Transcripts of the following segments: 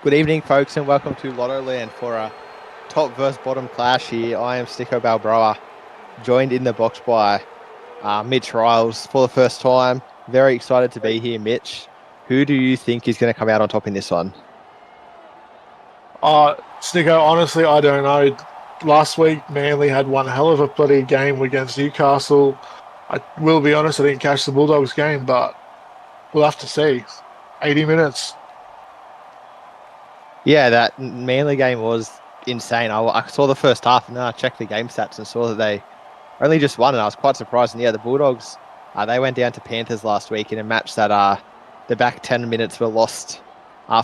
Good evening, folks, and welcome to Lotto Land for a top versus bottom clash here. I am Sticko Balbroa, joined in the box by Mitch Riles for the first time. Very excited to be here, Mitch. Who do you think is going to come out on top in this one? Snicko, honestly, I don't know. Last week, Manly had one hell of a bloody game against Newcastle. I will be honest, I didn't catch the Bulldogs game, but we'll have to see. 80 minutes. Yeah, that Manly game was insane. I saw the first half and then I checked the game stats and saw that they only just won, and I was quite surprised. And yeah, the Bulldogs, they went down to Panthers last week in a match that the back 10 minutes were lost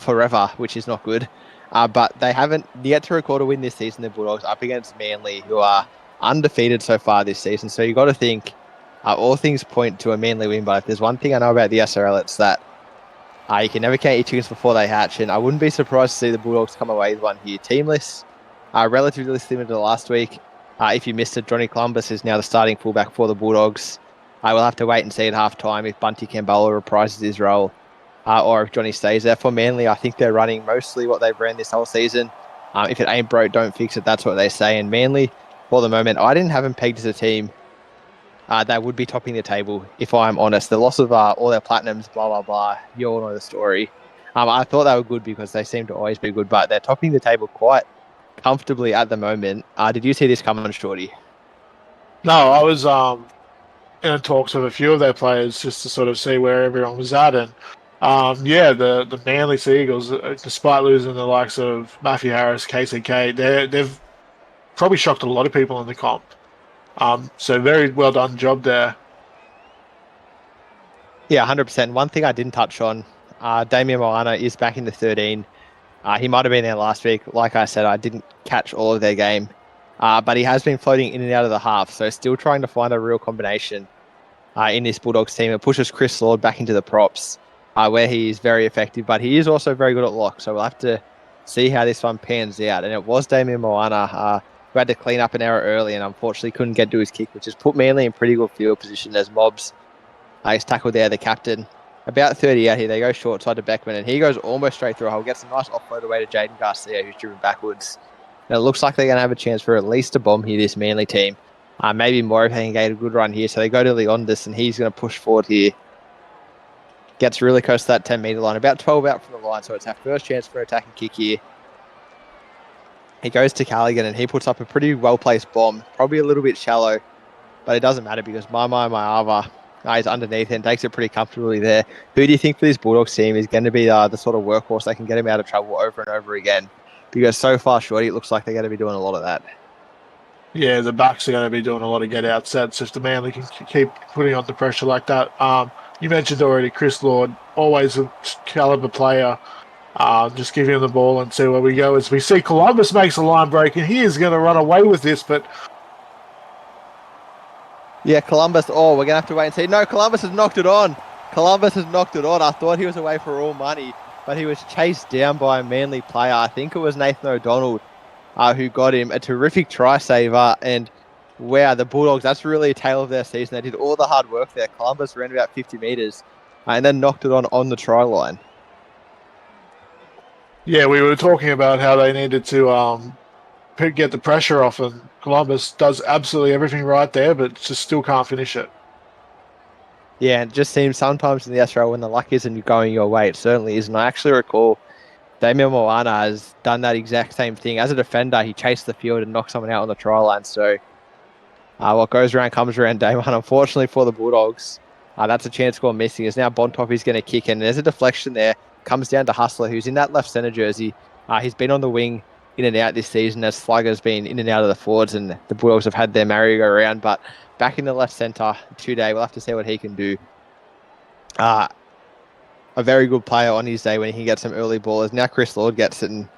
forever, which is not good. But they haven't yet to record a win this season, the Bulldogs, up against Manly, who are undefeated so far this season. So you got to think all things point to a Manly win. But if there's one thing I know about the SRL, it's that you can never count your chickens before they hatch. And I wouldn't be surprised to see the Bulldogs come away with one here. Teamless, relatively similar to last week. If you missed it, Johnny Columbus is now the starting fullback for the Bulldogs. I will have to wait and see at half time if Bunty Campbell reprises his role or if Johnny stays there. For Manly, I think they're running mostly what they've ran this whole season. If it ain't broke, don't fix it. That's what they say. And Manly, for the moment, I didn't have them pegged as a team that would be topping the table, if I'm honest. The loss of all their platinums, blah, blah, blah. You all know the story. I thought they were good because they seem to always be good, but they're topping the table quite comfortably at the moment. Did you see this coming, Shorty? No, I was in talks with a few of their players just to sort of see where everyone was at. And yeah, the Manly Seagulls, despite losing the likes of Matthew Harris, KCK, they've probably shocked a lot of people in the comp. So very well done job there. Yeah, 100%. One thing I didn't touch on, Damian Moana is back in the 13. He might have been there last week. Like I said, I didn't catch all of their game. But he has been floating in and out of the half, so still trying to find a real combination in this Bulldogs team. It pushes Chris Lord back into the props, where he is very effective, but he is also very good at lock, so we'll have to see how this one pans out. And it was Damian Moana who had to clean up an error early and unfortunately couldn't get to his kick, which has put Manly in pretty good field position as Mobs. He's tackled there, the captain. About 30 out here, they go short side to Beckman, and he goes almost straight through a hole, gets a nice offload away to Jaden Garcia, who's driven backwards. And it looks like they're going to have a chance for at least a bomb here, this Manly team. Maybe more if they can get a good run here. So they go to Leondis, and he's going to push forward here. Gets really close to that 10-metre line, about 12 out from the line, so it's our first chance for an attacking kick here. He goes to Callaghan, and he puts up a pretty well-placed bomb, probably a little bit shallow, but it doesn't matter because my Ava is underneath and takes it pretty comfortably there. Who do you think for this Bulldogs team is going to be the sort of workhorse that can get him out of trouble over and over again? Because so far, Shorty, it looks like they're going to be doing a lot of that. Yeah, the backs are going to be doing a lot of get out sets if the Manly can keep putting on the pressure like that. You mentioned already Chris Lord, always a caliber player. Just give him the ball and see where we go. As we see, Columbus makes a line break, and he is going to run away with this. But yeah, Columbus. Oh, we're going to have to wait and see. No, Columbus has knocked it on. Columbus has knocked it on. I thought he was away for all money, but he was chased down by a Manly player. I think it was Nathan O'Donnell who got him. A terrific try saver. And wow, the Bulldogs, that's really a tale of their season. They did all the hard work there. Columbus ran about 50 metres and then knocked it on the try line. yeah, we were talking about how they needed to get the pressure off, and Columbus does absolutely everything right there, but just still can't finish it. Yeah, it just seems sometimes in the SRL when the luck isn't going your way, it certainly isn't. I actually recall Damian Moana has done that exact same thing. As a defender, he chased the field and knocked someone out on the try line. So what goes around comes around, Damian. Unfortunately for the Bulldogs, that's a chance score missing. Is now Bontoppy's going to kick in. There's a deflection there. Comes down to Hustler, who's in that left centre jersey. He's been on the wing in and out this season as Slugger's been in and out of the forwards, and the Bulldogs have had their merry-go-round. But back in the left centre today, we'll have to see what he can do. A very good player on his day when he can get some early ballers. Now Chris Lord gets it, and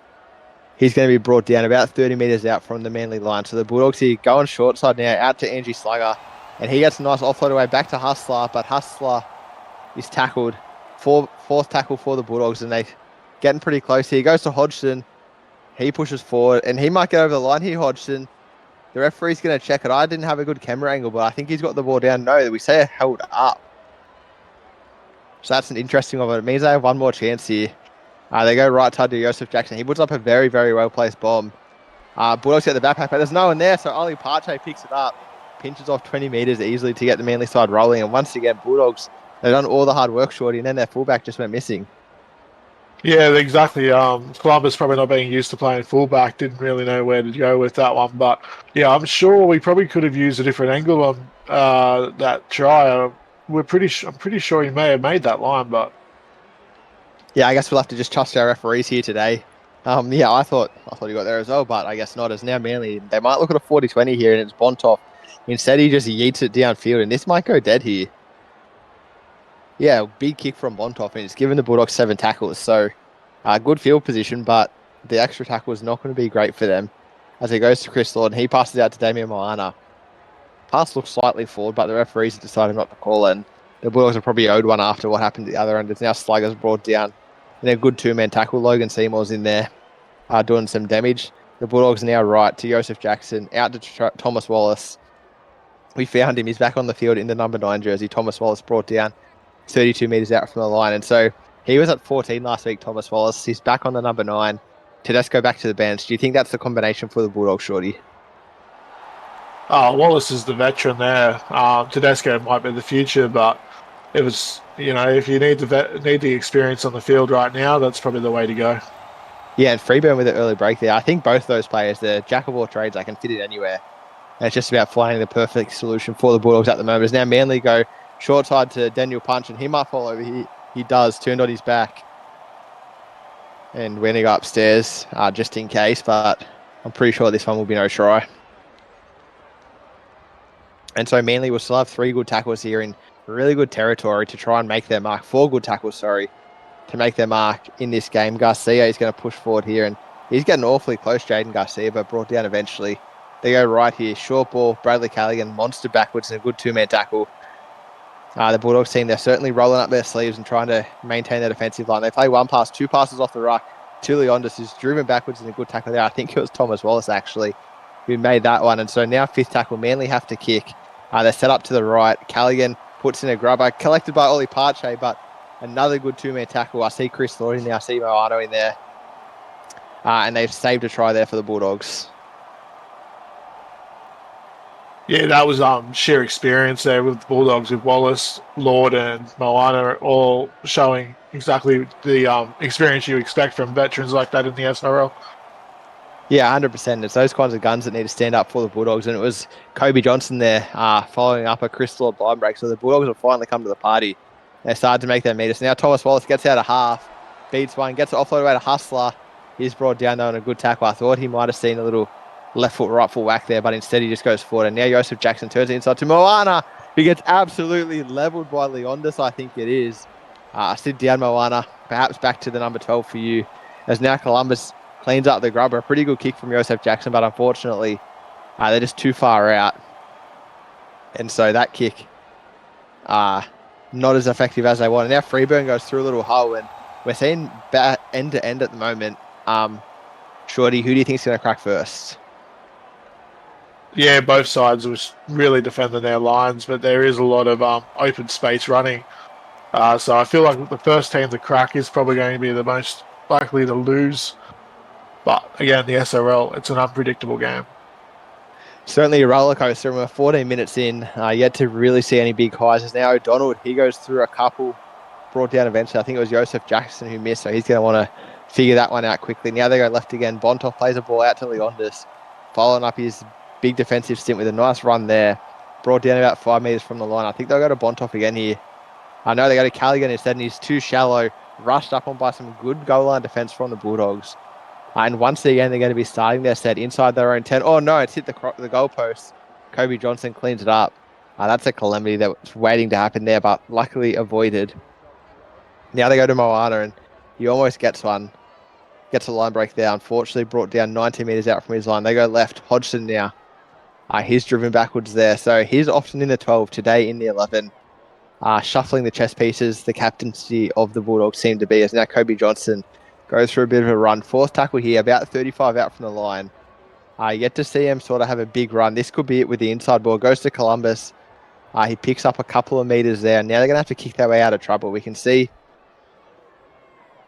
he's going to be brought down about 30 metres out from the Manly line. So the Bulldogs here going short side now, out to Angie Slugger, and he gets a nice offload away back to Hustler, but Hustler is tackled. Fourth tackle for the Bulldogs, and they're getting pretty close here. He goes to Hodgson. He pushes forward, and he might get over the line here, Hodgson. The referee's going to check it. I didn't have a good camera angle, but I think he's got the ball down. No, we say it held up. So that's an interesting one. It means they have one more chance here. They go right side to Joseph Jackson. He puts up a very, very well-placed bomb. Bulldogs get the backpack, but there's no one there, so Ollie Parche picks it up, pinches off 20 metres easily to get the Manly side rolling, and once again, Bulldogs, they've done all the hard work, Shorty, and then their fullback just went missing. Yeah, exactly. Columbus probably not being used to playing fullback, didn't really know where to go with that one. But yeah, I'm sure we probably could have used a different angle on that try. I'm pretty sure he may have made that line, but Yeah, I guess we'll have to just trust our referees here today. Yeah, I thought he got there as well, but I guess not. As now Manly, they might look at a 40-20 here, and it's Bontoff. Instead, he just yeets it downfield, and this might go dead here. Yeah, big kick from Bontoff, and it's given the Bulldogs 7 tackles. So, good field position, but the extra tackle is not going to be great for them. As he goes to Chris Lord, and he passes out to Damian Moana. Pass looks slightly forward, but the referees have decided not to call it. And the Bulldogs are probably owed one after what happened at the other end. It's now Sluggers brought down in a good two-man tackle. Logan Seymour's in there doing some damage. The Bulldogs now right to Joseph Jackson, out to Thomas Wallace. We found him. He's back on the field in the number 9 jersey. Thomas Wallace brought down 32 metres out from the line. And so he was at 14 last week, Thomas Wallace. He's back on the number 9. Tedesco back to the bench. Do you think that's the combination for the Bulldogs, Shorty? Wallace is the veteran there. Tedesco might be the future, but it was if you need the experience on the field right now, that's probably the way to go. Yeah, and Freeburn with an early break there. I think both those players, they're jack of all trades. I can fit it anywhere. And it's just about finding the perfect solution for the Bulldogs at the moment. As now Manly go short side to Daniel Punch, and he might fall over. He does, turned on his back. And we're going to go upstairs just in case, but I'm pretty sure this one will be no try. And so Manly will still have 3 good tackles here in really good territory to try and make their mark. 4 good tackles, to make their mark in this game. Garcia is going to push forward here, and he's getting awfully close, Jaden Garcia, but brought down eventually. They go right here. Short ball, Bradley Callaghan, monster backwards, and a good 2-man tackle. The Bulldogs team, they're certainly rolling up their sleeves and trying to maintain their defensive line. They play 1 pass, 2 passes off the ruck. Tuli Ondas is driven backwards in a good tackle there. I think it was Thomas Wallace, actually, who made that one. And so now 5th tackle, Manly have to kick. They're set up to the right. Callaghan puts in a grubber, collected by Ollie Parche, but another good 2-man tackle. I see Chris Lloyd in there. I see Moano in there. And they've saved a try there for the Bulldogs. Yeah, that was sheer experience there with the Bulldogs, with Wallace, Lord, and Moana all showing exactly the experience you expect from veterans like that in the SRL. Yeah, 100%. It's those kinds of guns that need to stand up for the Bulldogs. And it was Kobe Johnson there following up a Chris Lord blind break. So the Bulldogs have finally come to the party. They started to make their meters. Now Thomas Wallace gets out of half, beats one, gets it offloaded away to Hustler. He's brought down though on a good tackle. I thought he might have seen a little left foot, right foot whack there, but instead he just goes forward. And now Joseph Jackson turns it inside to Moana, who gets absolutely leveled by Leondis, I think it is. Sit down, Moana. Perhaps back to the number 12 for you. As now Columbus cleans up the grubber. A pretty good kick from Joseph Jackson, but unfortunately, they're just too far out. And so that kick, not as effective as they want. And now Freeburn goes through a little hole, and we're seeing end to end at the moment. Shorty, who do you think is going to crack first? Yeah, both sides was really defending their lines, but there is a lot of open space running. So I feel like the first team to crack is probably going to be the most likely to lose. But again, the SRL, it's an unpredictable game. Certainly a roller coaster. And we're 14 minutes in, yet to really see any big highs. As now O'Donnell, he goes through a couple, brought down eventually. I think it was Joseph Jackson who missed, so he's going to want to figure that one out quickly. Now they go left again. Bontoff plays a ball out to Leondis, following up his big defensive stint with a nice run there. Brought down about 5 metres from the line. I think they'll go to Bontoff again here. I know they go to Callaghan instead, and he's too shallow. Rushed up on by some good goal line defence from the Bulldogs. And once again, they're going to be starting their set inside their own 10. Oh, no, it's hit the goalpost. Kobe Johnson cleans it up. That's a calamity that was waiting to happen there, but luckily avoided. Now they go to Moana, and he almost gets one. Gets a line break there. Unfortunately, brought down 90 metres out from his line. They go left. Hodgson now. He's driven backwards there. So he's often in the 12, today in the 11. Shuffling the chess pieces, the captaincy of the Bulldogs seem to be, as now Kobe Johnson goes for a bit of a run. 4th tackle here, about 35 out from the line. Yet to see him sort of have a big run. This could be it with the inside ball. Goes to Columbus. He picks up a couple of metres there. Now they're going to have to kick their way out of trouble. We can see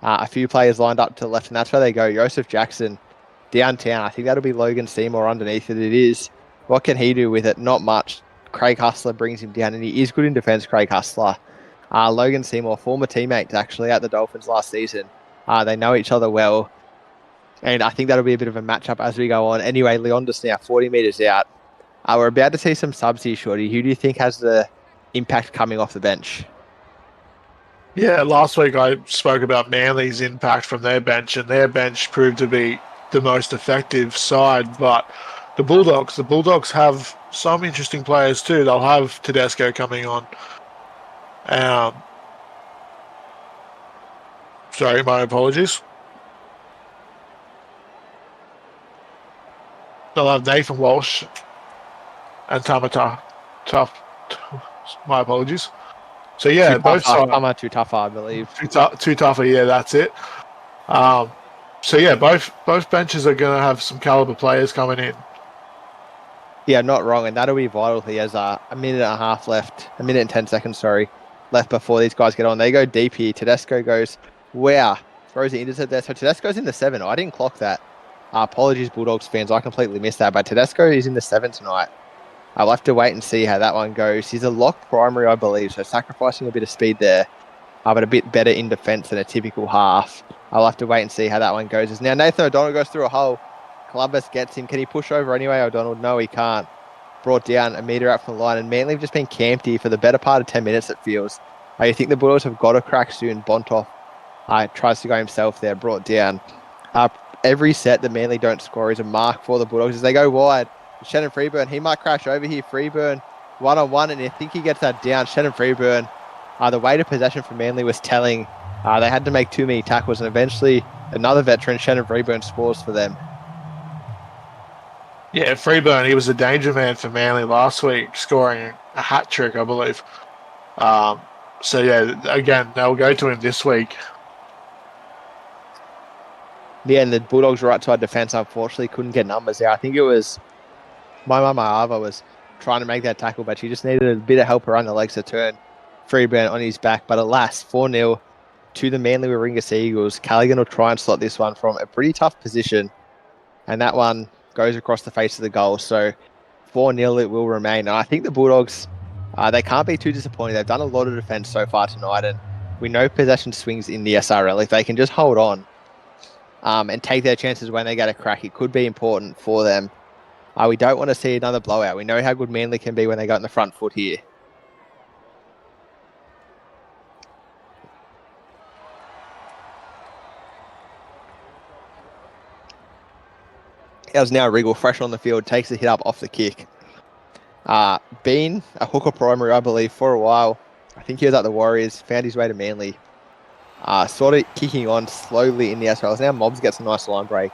A few players lined up to the left, and that's where they go. Joseph Jackson downtown. I think that'll be Logan Seymour underneath it. It is. What can he do with it? Not much. Craig Hustler brings him down, and he is good in defence, Craig Hustler. Logan Seymour, former teammates actually at the Dolphins last season. They know each other well, and I think that'll be a bit of a matchup as we go on. Anyway, Leondis now 40 metres out. We're about to see some subs here, Shorty. Who do you think has the impact coming off the bench? Yeah, last week I spoke about Manly's impact from their bench, and their bench proved to be the most effective side. But the Bulldogs have some interesting players too. They'll have Tedesco coming on. Sorry, my apologies. They'll have Nathan Walsh and Tamata. Tough. My apologies. So yeah, both sides. Too tougher, I believe. Too tougher. Yeah, that's it. So yeah, both benches are going to have some caliber players coming in. Yeah, not wrong, and that'll be vital. He has a minute and a half left, a minute and 10 seconds, sorry, left before these guys get on. They go deep here. Tedesco goes, wow, throws the intercept there. So Tedesco's in the 7. I didn't clock that. Apologies, Bulldogs fans. I completely missed that, but Tedesco is in the 7 tonight. I'll have to wait and see how that one goes. He's a locked primary, I believe, so sacrificing a bit of speed there, but a bit better in defence than a typical half. I'll have to wait and see how that one goes. Now Nathan O'Donnell goes through a hole. Columbus gets him. Can he push over anyway, O'Donnell? No, he can't. Brought down a metre out from the line, and Manly have just been camped here for the better part of 10 minutes, it feels. I think the Bulldogs have got a crack soon. Bontoff tries to go himself there, brought down. Every set that Manly don't score is a mark for the Bulldogs as they go wide. Shannon Freeburn, he might crash over here. Freeburn, one-on-one, and I think he gets that down. Shannon Freeburn, the weight of possession for Manly was telling. They had to make too many tackles, and eventually another veteran, Shannon Freeburn, scores for them. Yeah, Freeburn, he was a danger man for Manly last week, scoring a hat trick, I believe. So yeah, again, they'll go to him this week. Yeah, and the Bulldogs right side defence unfortunately couldn't get numbers there. I think it was my mama Ava was trying to make that tackle, but she just needed a bit of help around the legs to turn Freeburn on his back. But alas, 4-0 to the Manly Warringah Sea Eagles. Callaghan will try and slot this one from a pretty tough position, and that one goes across the face of the goal. So 4-0 it will remain. And I think the Bulldogs, they can't be too disappointed. They've done a lot of defence so far tonight, and we know possession swings in the SRL. If they can just hold on and take their chances when they get a crack, it could be important for them. We don't want to see another blowout. We know how good Manly can be when they got in the front foot here. As now Wriggle, fresh on the field, takes the hit up off the kick. Been a hooker primary, I believe, for a while. I think he was at the Warriors, found his way to Manly. Sort of kicking on slowly in the SRL. Now Mobs gets a nice line break.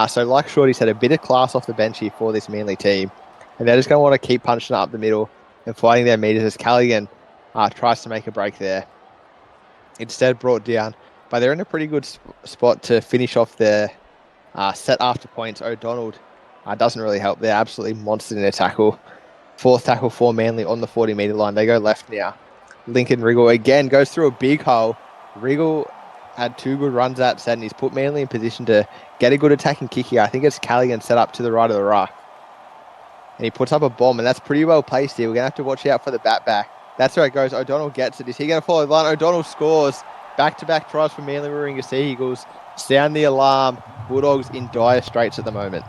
So like Shorty said, a bit of class off the bench here for this Manly team. And they're just going to want to keep punching up the middle and fighting their meters as Callaghan tries to make a break there. Instead brought down. But they're in a pretty good spot to finish off their set after points. O'Donnell doesn't really help. They're absolutely monstered in their tackle. Fourth tackle for Manly on the 40-metre line. They go left now. Lincoln Wriggle again goes through a big hole. Wriggle had 2 good runs at set, and he's put Manly in position to get a good attacking kick here. I think it's Callaghan set up to the right of the ruck. And he puts up a bomb, and that's pretty well placed here. We're going to have to watch out for the bat back. That's where it goes. O'Donnell gets it. Is he going to follow the line? O'Donnell scores. Back-to-back tries for Manly Warringah Sea Eagles. Sound the alarm. Bulldogs in dire straits at the moment.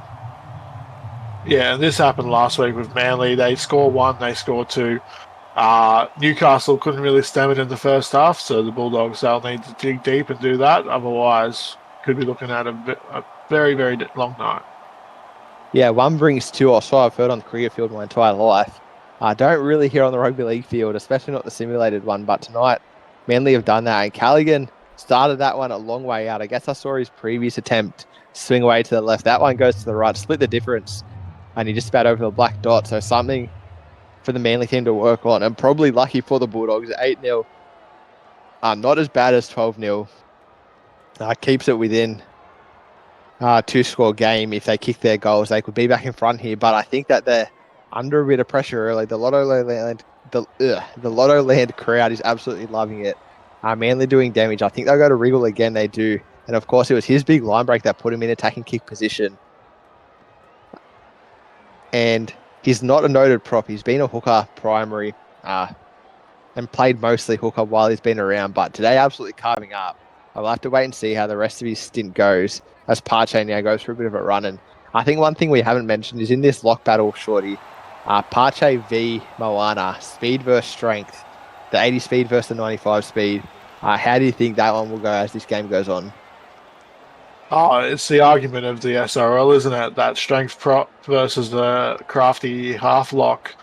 Yeah, and this happened last week with Manly. They score 1, they score 2. Newcastle couldn't really stem it in the first half, so the Bulldogs, they'll need to dig deep and do that. Otherwise, could be looking at a very, very long night. Yeah, 1 brings 2, or so I've heard on the cricket field my entire life. I don't really hear on the rugby league field, especially not the simulated one, but tonight Manly have done that, and Callaghan started that one a long way out. I guess I saw his previous attempt swing away to the left. That one goes to the right, split the difference, and he just spat over the black dot. So something for the Manly team to work on, and probably lucky for the Bulldogs. 8-0, not as bad as 12-0. Keeps it within 2-score game. If they kick their goals, they could be back in front here. But I think that they're under a bit of pressure early. The Lotto Land crowd is absolutely loving it. Manly doing damage. I think they'll go to Wriggle again. They do. And of course, it was his big line break that put him in attacking kick position. And he's not a noted prop. He's been a hooker primary and played mostly hooker while he's been around. But today, absolutely carving up. I'll have to wait and see how the rest of his stint goes as Pache now goes for a bit of a run. And I think one thing we haven't mentioned is in this lock battle, Shorty, Pache v Moana, speed versus strength, the 80 speed versus the 95 speed. How do you think that one will go as this game goes on? Oh, it's the argument of the SRL, isn't it? That strength prop versus the crafty half lock.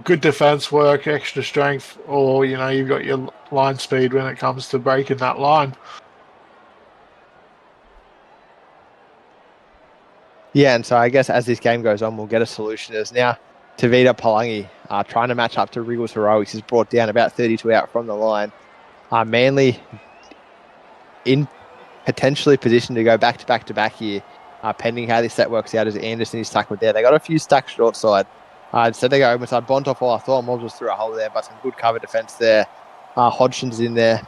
Good defense work, extra strength, or you've got your line speed when it comes to breaking that line. Yeah, and so I guess as this game goes on, we'll get a solution. As now Tavita Palangi trying to match up to Wriggles Heroics is brought down about 32 out from the line. Manly in potentially positioned to go back to back to back here, pending how this set works out as Anderson is tackled there. They got a few stacks short side. Instead they go open side. Bontoff, I thought Mobbs was through a hole there, but some good cover defense there. Hodgson's in there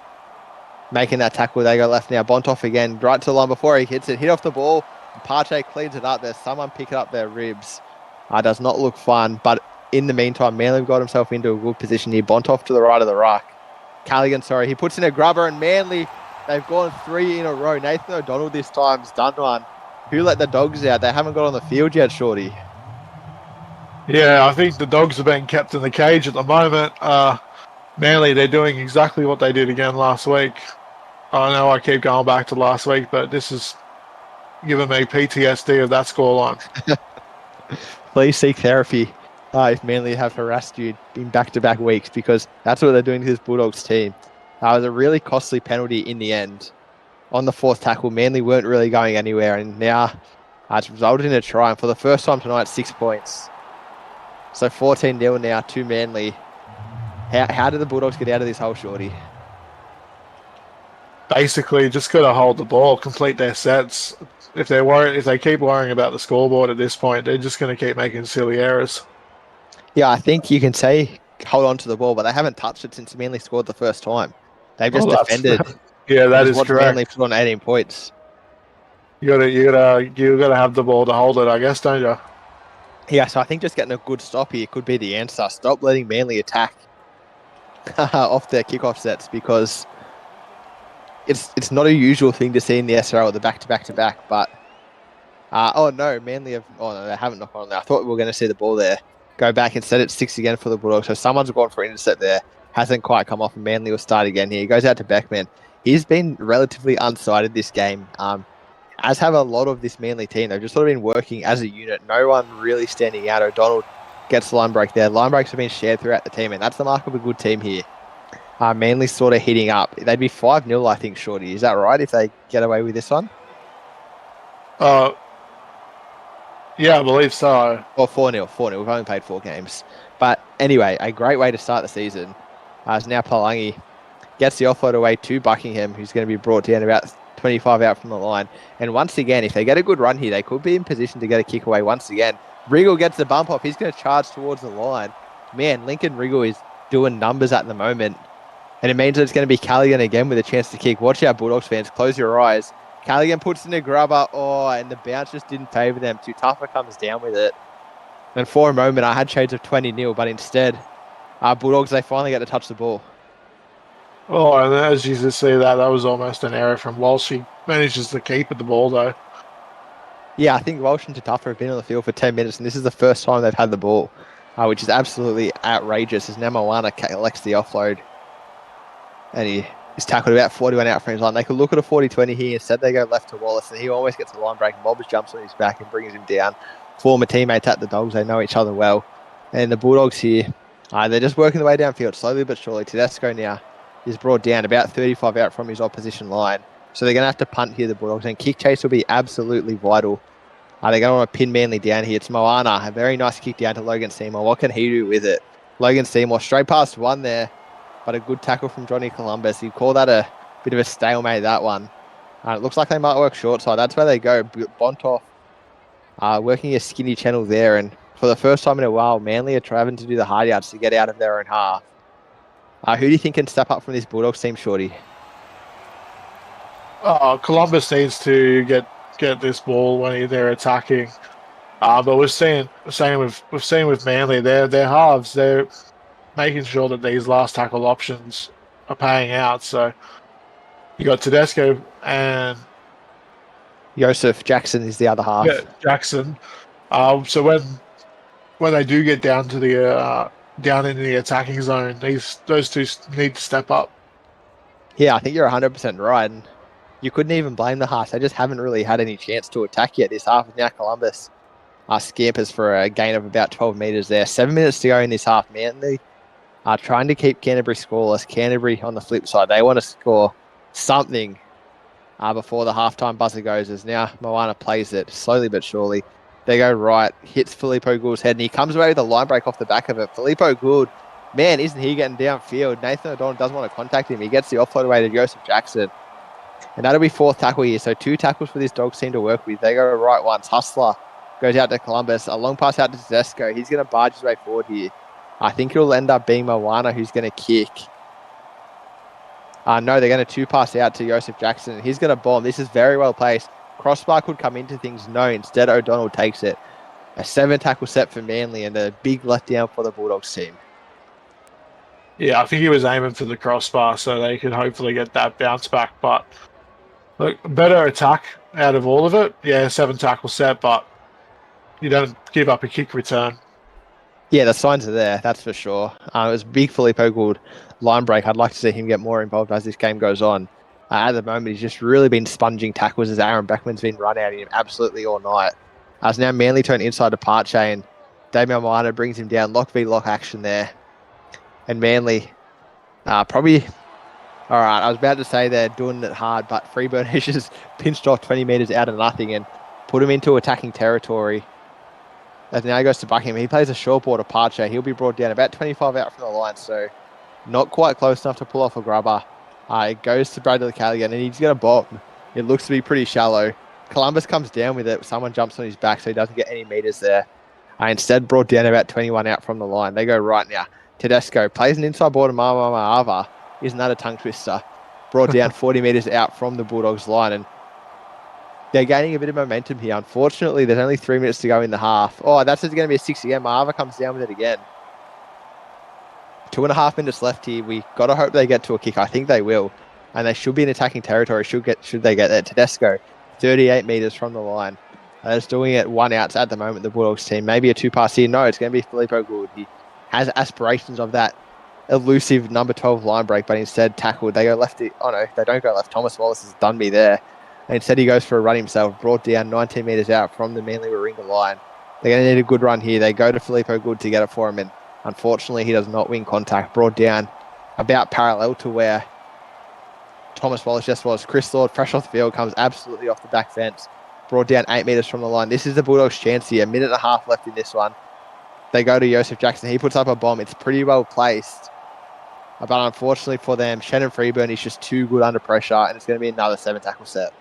making that tackle. They go left now. Bontoff again, right to the line before he hits it. Hit off the ball. Pache cleans it up. There's someone picking up their ribs. Does not look fun, but in the meantime, Manly got himself into a good position here. Bontoff to the right of the ruck. Callaghan, he puts in a grubber, and Manly, they've gone 3 in a row. Nathan O'Donnell this time's done one. Who let the Dogs out? They haven't got on the field yet, Shorty. Yeah, I think the Dogs are being kept in the cage at the moment. Manly, they're doing exactly what they did again last week. I know I keep going back to last week, but this is giving me PTSD of that scoreline. Please seek therapy if Manly have harassed you in back-to-back weeks, because that's what they're doing to this Bulldogs team. It was a really costly penalty in the end. On the fourth tackle, Manly weren't really going anywhere, and now it's resulted in a try. And for the first time tonight, 6 points. So 14-0 now to Manly. How did the Bulldogs get out of this hole, Shorty? Basically, just got to hold the ball, complete their sets. If they keep worrying about the scoreboard at this point, they're just going to keep making silly errors. Yeah, I think you can say hold on to the ball, but they haven't touched it since Manly scored the first time. They've just defended, yeah, that which is is what's Manly correct. put on 18 points. You gotta have the ball to hold it, I guess, don't you? Yeah, so I think just getting a good stop here could be the answer. Stop letting Manly attack off their kickoff sets, because it's not a usual thing to see in the SRL with the back-to-back-to-back, but Manly they haven't knocked on there. I thought we were going to see the ball there go back. Instead, it's 6 again for the Bulldogs. So someone's gone for an intercept there. Hasn't quite come off, and Manly will start again here. He goes out to Beckman. He's been relatively unsighted this game, as have a lot of this Manly team. They've just sort of been working as a unit. No one really standing out. O'Donnell gets the line break there. Line breaks have been shared throughout the team, and that's the mark of a good team here. Manly sort of hitting up. They'd be 5-0, I think, Shorty. Is that right, if they get away with this one? Uh, yeah, I believe so. Or 4-0, 4-0. We've only played 4 games. But anyway, a great way to start the season. As now Palangi gets the offload away to Buckingham, who's going to be brought down about 25 out from the line. And once again, if they get a good run here, they could be in position to get a kick away once again. Wriggle gets the bump off. He's going to charge towards the line. Man, Lincoln Wriggle is doing numbers at the moment. And it means that it's going to be Callaghan again with a chance to kick. Watch out, Bulldogs fans. Close your eyes. Callaghan puts in a grubber. And the bounce just didn't favour them. Tutapa comes down with it. And for a moment, I had shades of 20-0, but instead, Bulldogs, they finally get to touch the ball. Oh, and as you can see, that was almost an error from Walsh. He manages to keep the ball, though. Yeah, I think Walsh and Tutapa have been on the field for 10 minutes, and this is the first time they've had the ball, which is absolutely outrageous, as Moana collects the offload. And he is tackled about 41 out from his line. They could look at a 40-20 here. Instead, they go left to Wallace, and he almost gets a line break. Mobbs jumps on his back and brings him down. Former teammates at the Dogs, they know each other well. And the Bulldogs here, they're just working the way downfield, slowly but surely. Tedesco now is brought down about 35 out from his opposition line. So they're going to have to punt here, the Bulldogs, and kick chase will be absolutely vital. They're going to want to pin Manly down here. It's Moana, a very nice kick down to Logan Seymour. What can he do with it? Logan Seymour straight past one there, but a good tackle from Johnny Columbus. He'd call that a bit of a stalemate, that one. It looks like they might work short side. That's where they go. Bontoff working a skinny channel there, and for the first time in a while, Manly are trying to do the hard yards to get out of their own half. Who do you think can step up from this Bulldogs team, Shorty? Columbus needs to get this ball when they're attacking. But we've seen with Manly, their halves, they're making sure that these last tackle options are paying out. So you got Tedesco and Joseph Jackson is the other yeah, half. Jackson. So when they do get down to the down into the attacking zone, those two need to step up. Yeah, I think you're 100% right. And you couldn't even blame the halves. They just haven't really had any chance to attack yet. This half is now Columbus. Scampers for a gain of about 12 metres there. 7 minutes to go in this half. Manly are trying to keep Canterbury scoreless. Canterbury, on the flip side, they want to score something before the halftime buzzer goes. As now Moana plays it slowly but surely. They go right, hits Filippo Gould's head, and he comes away with a line break off the back of it. Filippo Gould, man, isn't he getting downfield? Nathan O'Donnell doesn't want to contact him. He gets the offload away to Joseph Jackson. And that'll be fourth tackle here. So 2 tackles for this Dogs team to work with. They go right once. Hustler goes out to Columbus. A long pass out to Tedesco. He's going to barge his way forward here. I think it'll end up being Moana who's going to kick. No, they're going to 2 pass out to Joseph Jackson. He's going to bomb. This is very well placed. Crossbar could come into things. No, instead O'Donnell takes it. A 7 tackle set for Manly and a big letdown for the Bulldogs team. Yeah, I think he was aiming for the crossbar so they could hopefully get that bounce back. But look, better attack out of all of it. Yeah, 7 tackle set, but you don't give up a kick return. Yeah, the signs are there, that's for sure. It was big Filippo Gould line break. I'd like to see him get more involved as this game goes on. At the moment, he's just really been sponging tackles as Aaron Beckman's been run out of him absolutely all night. As now Manly turn inside to Parche and Damian Moana brings him down. Lock v lock action there. And Manly probably... All right, I was about to say they're doing it hard, but Freeburn has just pinched off 20 metres out of nothing and put him into attacking territory. As now he goes to Buckingham. He plays a short ball to Parche. He'll be brought down about 25 out from the line, so not quite close enough to pull off a grubber. It goes to Bradley Callaghan, and he's going to bomb. It looks to be pretty shallow. Columbus comes down with it. Someone jumps on his back, so he doesn't get any metres there. Instead, brought down about 21 out from the line. They go right now. Tedesco plays an inside ball to Mama Ava. Isn't that a tongue twister? Brought down 40 metres out from the Bulldogs line, and they're gaining a bit of momentum here. Unfortunately, there's only 3 minutes to go in the half. Oh, that's going to be a 6 again. Marva comes down with it again. 2.5 minutes left here. We got to hope they get to a kick. I think they will. And they should be in attacking territory. Should they get there? Tedesco, 38 metres from the line. They're just doing it 1 outs at the moment, the Bulldogs team. Maybe a 2 pass here. No, it's going to be Filippo Gould. He has aspirations of that elusive number 12 line break, but instead tackled. They go left. Oh, no, they don't go left. Thomas Wallace has done me there. And instead he goes for a run himself, brought down 19 metres out from the Manly Warringah line. They're going to need a good run here. They go to Filippo Gould to get it for him, and unfortunately he does not win contact. Brought down about parallel to where Thomas Wallace just was. Chris Lord, fresh off the field, comes absolutely off the back fence. Brought down 8 metres from the line. This is the Bulldogs' chance here. 1.5 minutes left in this one. They go to Joseph Jackson. He puts up a bomb. It's pretty well placed. But unfortunately for them, Shannon Freeburn is just too good under pressure, and it's going to be another 7-tackle set.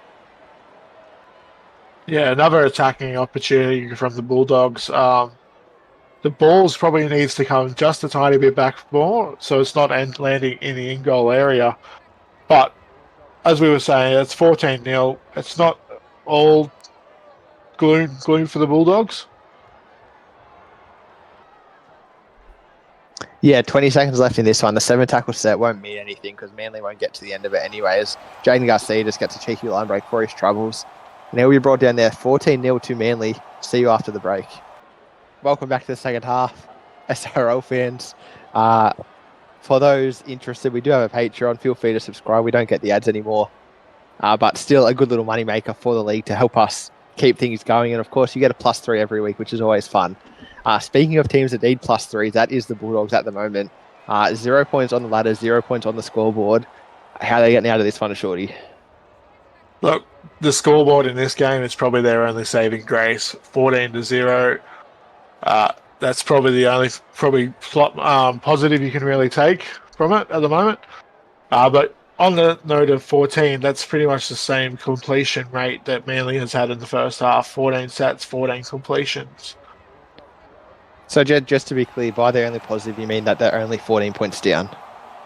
Yeah, another attacking opportunity from the Bulldogs. The balls probably needs to come just a tiny bit back more, so it's not landing in the in-goal area. But as we were saying, it's 14-0. It's not all gloom for the Bulldogs. Yeah, 20 seconds left in this one. The 7-tackle set won't mean anything because Manly won't get to the end of it anyways. Jaden Garcia just gets a cheeky line break for his troubles. And he'll be brought down there 14-0 to Manly. See you after the break. Welcome back to the second half, SRL fans. For those interested, we do have a Patreon. Feel free to subscribe. We don't get the ads anymore. But still a good little money maker for the league to help us keep things going. And of course, you get a +3 every week, which is always fun. Speaking of teams that need +3s, that is the Bulldogs at the moment. 0 points on the ladder, 0 points on the scoreboard. How are they getting out of this one, Shorty? Look, the scoreboard in this game is probably their only saving grace. 14-0. That's probably the only positive you can really take from it at the moment. But on the note of 14, that's pretty much the same completion rate that Manly has had in the first half. 14 sets, 14 completions. So just to be clear, by their only positive, you mean that they're only 14 points down?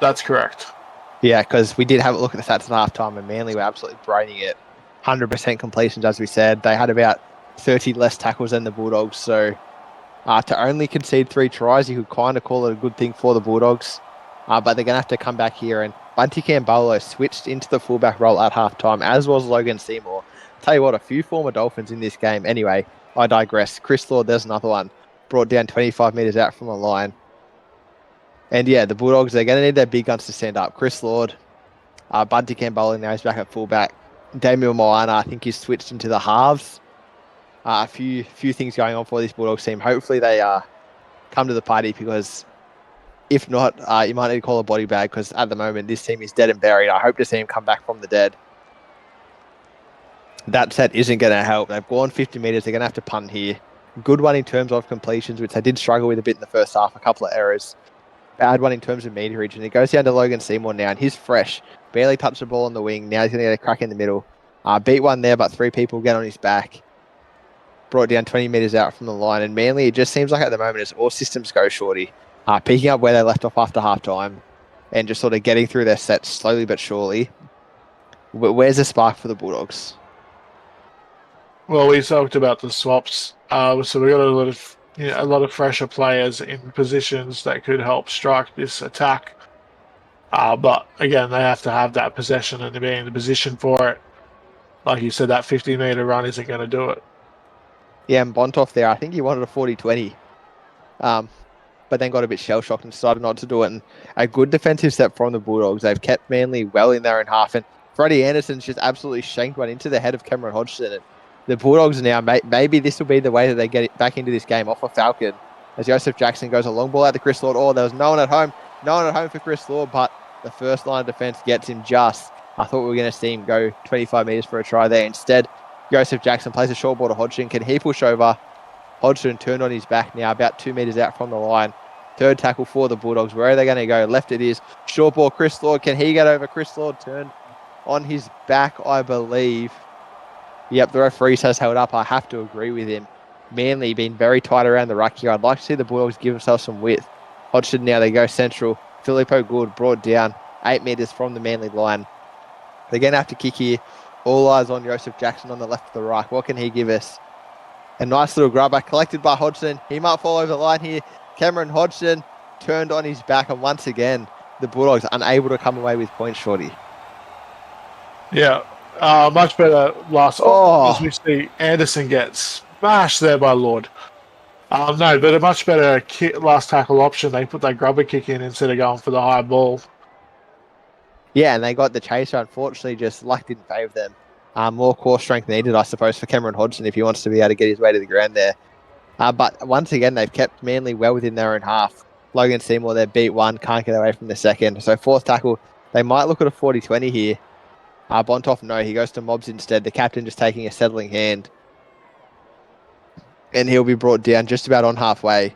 That's correct. Yeah, because we did have a look at the stats at halftime, and Manly were absolutely braining it. 100% completions, as we said. They had about 30 less tackles than the Bulldogs. So to only concede 3 tries, you could kind of call it a good thing for the Bulldogs. But they're going to have to come back here. And Bunty Campbell switched into the fullback role at halftime, as was Logan Seymour. Tell you what, a few former Dolphins in this game. Anyway, I digress. Chris Lord, there's another one. Brought down 25 metres out from the line. And yeah, the Bulldogs, they're going to need their big guns to stand up. Chris Lord, Bunty Campbell now he's back at fullback. Damian Moana, I think he's switched into the halves. A few things going on for this Bulldogs team. Hopefully they come to the party, because if not, you might need to call a body bag, because at the moment this team is dead and buried. I hope to see him come back from the dead. That set isn't going to help. They've gone 50 metres. They're going to have to punt here. Good one in terms of completions, which they did struggle with a bit in the first half. A couple of errors. Bad one in terms of meterage. And it goes down to Logan Seymour now, and he's fresh. Barely touched the ball on the wing. Now he's going to get a crack in the middle. Beat one there, but 3 people get on his back. Brought down 20 metres out from the line. And Manly, it just seems like at the moment it's all systems go, shorty. Picking up where they left off after halftime and just sort of getting through their sets slowly but surely. Where's the spark for the Bulldogs? Well, we talked about the swaps, so we got a lot of fresher players in positions that could help strike this attack. But again, they have to have that possession and be in the position for it. Like you said, that 50-meter run isn't going to do it. Yeah, and Bontoff there, I think he wanted a 40-20. But then got a bit shell-shocked and decided not to do it. And a good defensive step from the Bulldogs. They've kept Manly well in their own half. And Freddie Anderson's just absolutely shanked one into the head of Cameron Hodgson. And the Bulldogs now, maybe this will be the way that they get it back into this game off a Falcon. As Joseph Jackson goes a long ball out to Chris Lord. Oh, there was no one at home. No one at home for Chris Lord, but the first line of defense gets him just. I thought we were going to see him go 25 metres for a try there. Instead, Joseph Jackson plays a short ball to Hodgson. Can he push over? Hodgson turned on his back now, about 2 metres out from the line. Third tackle for the Bulldogs. Where are they going to go? Left it is. Short ball, Chris Lord. Can he get over? Chris Lord turned on his back, I believe. Yep, the referee has held up. I have to agree with him. Manly been very tight around the ruck here. I'd like to see the Bulldogs give themselves some width. Hodgson now, they go central. Filippo Good brought down 8 metres from the Manly line. They're going to have to kick here. All eyes on Joseph Jackson on the left of the ruck. What can he give us? A nice little grubber collected by Hodgson. He might fall over the line here. Cameron Hodgson turned on his back, and once again, the Bulldogs unable to come away with points, shorty. Yeah, much better last. As we see, Anderson gets smashed there by Lord. No, but a much better last tackle option. They put that grubber kick in instead of going for the high ball. Yeah, and they got the chaser. Unfortunately, just luck didn't favour them. More core strength needed, I suppose, for Cameron Hodgson if he wants to be able to get his way to the ground there. But once again, they've kept Manly well within their own half. Logan Seymour, they beat one, can't get away from the second. So fourth tackle, they might look at a 40-20 here. Bontoff, no, he goes to Mobs instead. The captain just taking a settling hand. And he'll be brought down just about on halfway.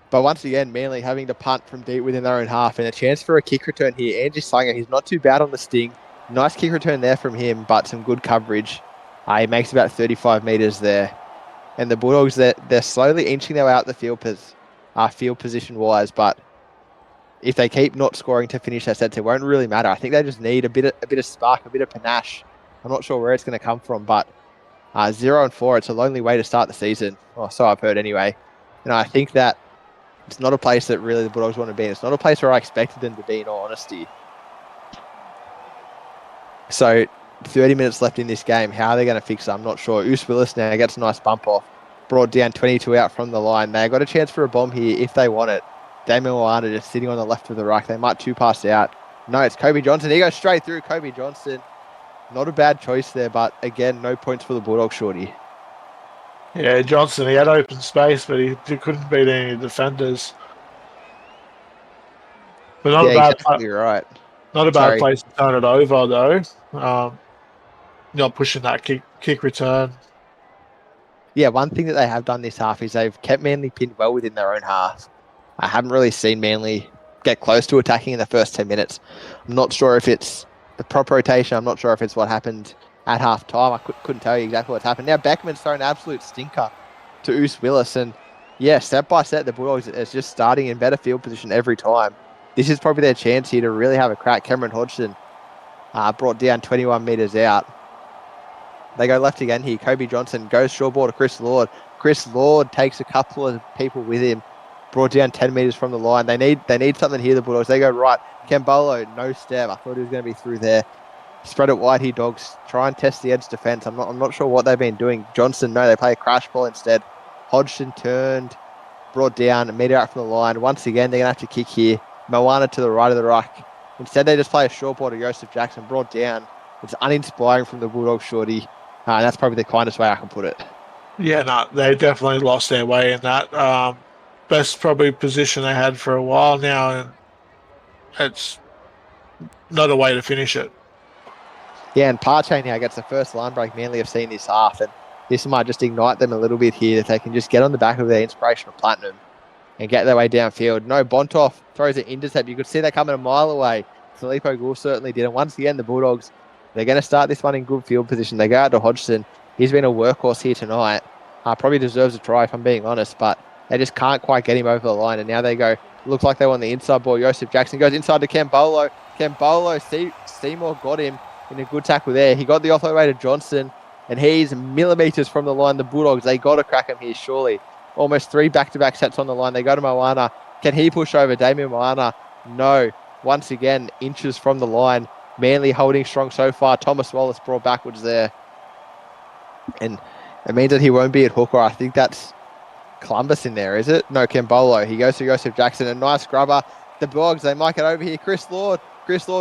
But once again, Manly having to punt from deep within their own half, and a chance for a kick return here. Angie Sanger, he's not too bad on the sting. Nice kick return there from him, but some good coverage. He makes about 35 metres there. And the Bulldogs, they're slowly inching their way out the field position-wise, but if they keep not scoring to finish their sets, it won't really matter. I think they just need a bit of spark, a bit of panache. I'm not sure where it's going to come from, but 0-4, it's a lonely way to start the season. Oh, so I've heard anyway. And I think that it's not a place that really the Bulldogs want to be in. It's not a place where I expected them to be, in all honesty. So 30 minutes left in this game. How are they going to fix it? I'm not sure. Oos Willis now gets a nice bump off. Brought down 22 out from the line. They got a chance for a bomb here if they want it. Damian Moana just sitting on the left of the ruck. They might 2-pass out. No, it's Kobe Johnson. He goes straight through. Kobe Johnson. Not a bad choice there, but again, no points for the Bulldog, shorty. Yeah, Johnson, he had open space, but he couldn't beat any defenders. But not exactly right. Not a bad place to turn it over, though. Not pushing that kick return. Yeah, one thing that they have done this half is they've kept Manly pinned well within their own half. I haven't really seen Manly get close to attacking in the first 10 minutes. I'm not sure if it's the prop rotation. I'm not sure if it's what happened at half time. I couldn't tell you exactly what's happened. Now Beckman's thrown an absolute stinker to Oos Willis. And yeah, step by step, the Bulldogs is just starting in better field position every time. this is probably their chance here to really have a crack. Cameron Hodgson brought down 21 metres out. They go left again here. Kobe Johnson goes short ball to Chris Lord. Chris Lord takes a couple of people with him, brought down 10 metres from the line. They need something here, the Bulldogs. They go right. Kambolo, no step. I thought he was going to be through there. Spread it wide here, Dogs. Try and test the edge defence. I'm not sure what they've been doing. Johnson, no, they play a crash ball instead. Hodgson turned, brought down, a metre out from the line. Once again, they're going to have to kick here. Moana to the right of the ruck. Instead, they just play a short ball to Joseph Jackson, brought down. It's uninspiring from the Bulldogs shorty. And that's probably the kindest way I can put it. Yeah, no, they definitely lost their way in that. Best probably position they had for a while now, and it's not a way to finish it. Yeah, and Parche now gets the first line break Manly have seen this half, and this might just ignite them a little bit here, that they can just get on the back of their inspirational Platinum and get their way downfield. No, Bontoff throws an intercept. You could see that coming a mile away. Filippo Gould certainly did. And once again, the Bulldogs, they're going to start this one in good field position. They go out to Hodgson. He's been a workhorse here tonight. Probably deserves a try, if I'm being honest, but they just can't quite get him over the line. And now they go, looks like they want the inside ball. Joseph Jackson goes inside to Kambolo. Seymour got him in a good tackle there. He got the offload way to Johnson, and he's millimetres from the line. The Bulldogs, they got to crack him here, surely. Almost 3 back-to-back sets on the line. They go to Moana. Can he push over Damien Moana? No. Once again, inches from the line. Manly holding strong so far. Thomas Wallace brought backwards there. And it means that he won't be at hooker. I think that's Columbus in there, is it? No, Kambolo. He goes to Joseph Jackson. A nice scrubber. The Bulldogs, they might get over here. Chris Lord